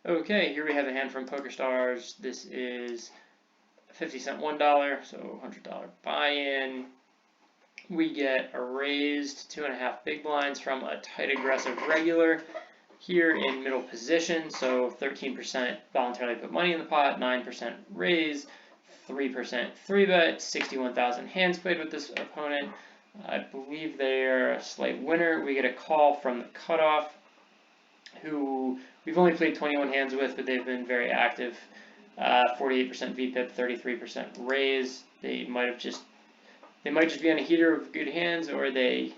Okay, here we have a hand from PokerStars. This is 50 cent $1, so $100 buy-in. We get a raised 2.5 big blinds from a tight aggressive regular here in middle position, so 13% voluntarily put money in the pot, 9% raise, 3% 3-bet, 61,000 hands played with this opponent. I believe they're a slight winner. We get a call from the cutoff, who we've only played 21 hands with, but they've been very active. 48% VPIP, 33% raise. They might just be on a heater of good hands, or they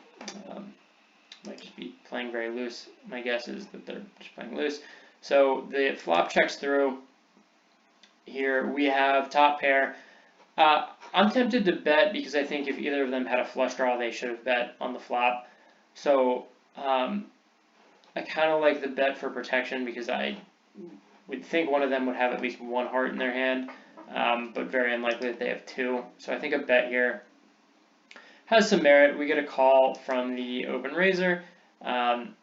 might just be playing very loose. My guess is that they're just playing loose. So the flop checks through. Here we have top pair. I'm tempted to bet because I think if either of them had a flush draw, they should have bet on the flop. So I kind of like the bet for protection because I would think one of them would have at least one heart in their hand, but very unlikely that they have two. So I think a bet here has some merit. We get a call from the open raiser, and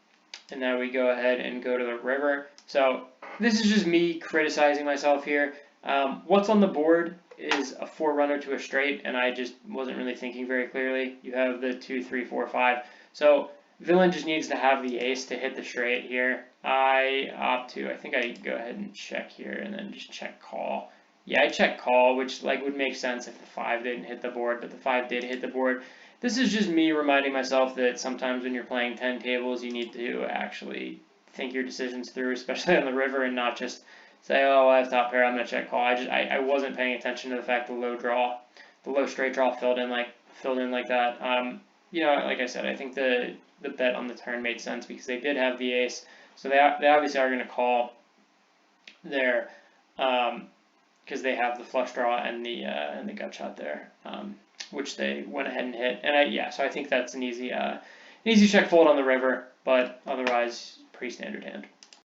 now we go ahead and go to the river. So this is just me criticizing myself here. What's on the board is a forerunner to a straight, and I just wasn't really thinking very clearly. You have the 2, 3, 4, 5. So villain just needs to have the ace to hit the straight here. I think I go ahead and check here and then just check call. Yeah, I check call, which would make sense if the 5 didn't hit the board, but the 5 did hit the board. This is just me reminding myself that sometimes when you're playing 10 tables, you need to actually think your decisions through, especially on the river, and not just say, oh, I have top pair, I'm gonna check call. I wasn't paying attention to the fact the low straight draw filled in like that. Like I said, I think the bet on the turn made sense because they did have the ace, so they obviously are gonna call there, because they have the flush draw and the gut shot there, which they went ahead and hit. And so I think that's an easy check fold on the river, but otherwise pretty standard hand.